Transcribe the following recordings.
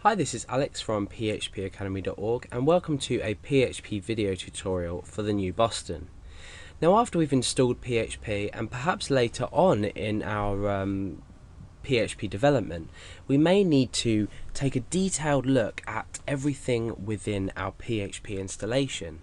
Hi, this is Alex from phpacademy.org and welcome to a PHP video tutorial for the new Boston. Now, after we've installed PHP and perhaps later on in our PHP development, we may need to take a detailed look at everything within our PHP installation.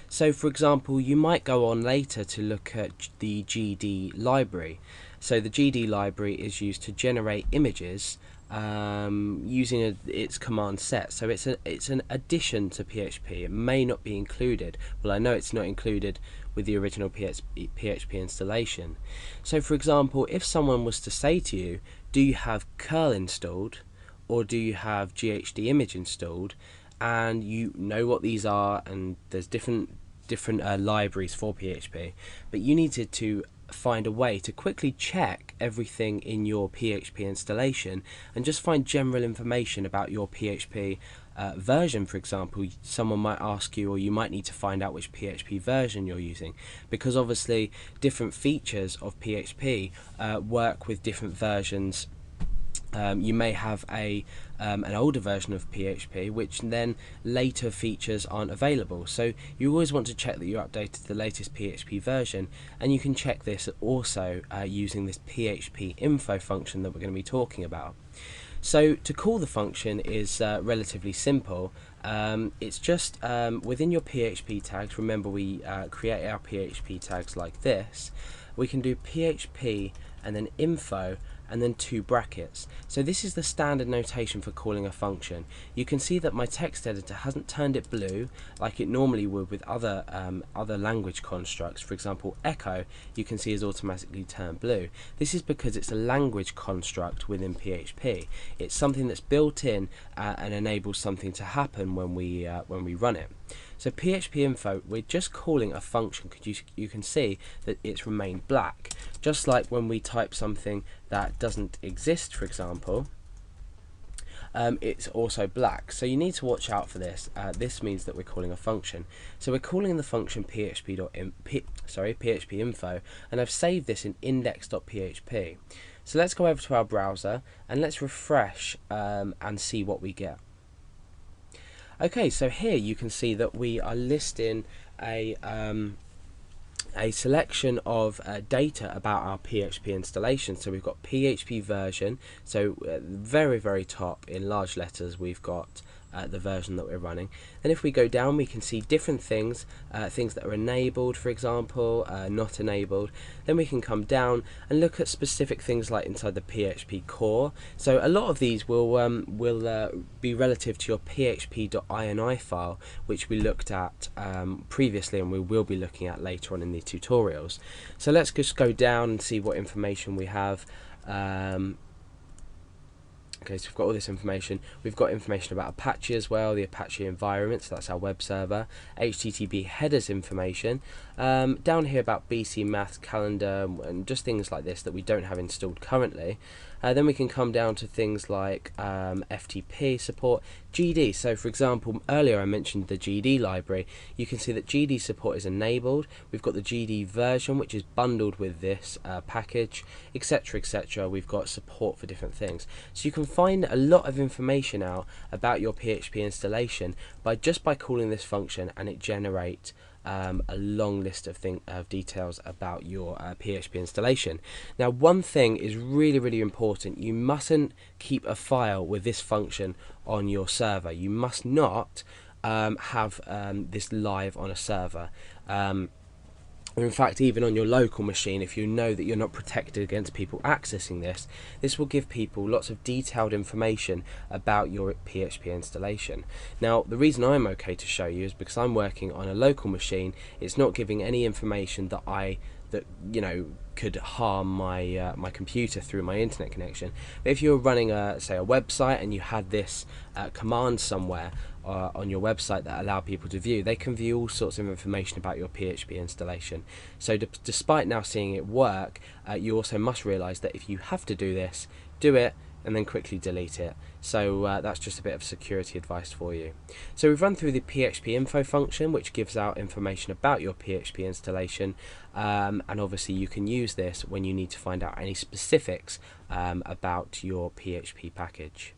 So for example, you might go on later to look at the GD library. So the GD library is used to generate images using its command set. So it's an addition to PHP. It may not be included. Well, I know it's not included with the original PHP installation. So for example, if someone was to say to you, do you have curl installed or do you have GHD image installed, and you know what these are, and there's different libraries for PHP, but you needed to find a way to quickly check everything in your PHP installation and just find general information about your PHP version. For example, someone might ask you, or you might need to find out which PHP version you're using, because obviously different features of PHP work with different versions. You may have an older version of PHP which then later features aren't available, so you always want to check that you're updated to the latest PHP version, and you can check this also using this phpinfo function that we're going to be talking about. So to call the function is relatively simple. It's just within your PHP tags. Remember, we create our PHP tags like this. We can do PHP and then info and then 2 brackets. So this is the standard notation for calling a function. You can see that my text editor hasn't turned it blue like it normally would with other language constructs. For example, echo, you can see is automatically turned blue. This is because it's a language construct within PHP. It's something that's built in and enables something to happen when we run it. So phpinfo, we're just calling a function, because you can see that it's remained black. Just like when we type something that doesn't exist, for example, it's also black. So you need to watch out for this. This means that we're calling a function. So we're calling the function phpinfo, and I've saved this in index.php. So let's go over to our browser and let's refresh and see what we get. Okay, so here you can see that we are listing a selection of data about our PHP installation. So we've got PHP version, so very top in large letters we've got the version that we're running. And if we go down, we can see different things, things that are enabled, for example, not enabled. Then we can come down and look at specific things like inside the PHP core. So a lot of these will be relative to your php.ini file, which we looked at previously and we will be looking at later on in the tutorials. So let's just go down and see what information we have. Okay, so we've got all this information. We've got information about Apache as well, the Apache environment, so that's our web server, HTTP headers information, down here about BC Math calendar and just things like this that we don't have installed currently. Then we can come down to things like FTP support, GD. So for example, earlier I mentioned the GD library. You can see that GD support is enabled. We've got the GD version, which is bundled with this package, etc, etc. We've got support for different things. So you can find a lot of information out about your PHP installation by calling this function, and it generates a long list of details about your PHP installation. Now, one thing is really important. You mustn't keep a file with this function on your server. You must not have this live on a server. Or in fact, even on your local machine, if you know that you're not protected against people accessing this will give people lots of detailed information about your PHP installation. Now, the reason I'm okay to show you is because I'm working on a local machine. It's not giving any information that could harm my my computer through my internet connection. But if you're running say a website and you had this command somewhere on your website that allow people to view, they can view all sorts of information about your PHP installation. So despite now seeing it work, you also must realize that if you have to do this, do it and then quickly delete it. So that's just a bit of security advice for you. So we've run through the phpinfo function, which gives out information about your PHP installation, and obviously you can use this when you need to find out any specifics about your PHP package.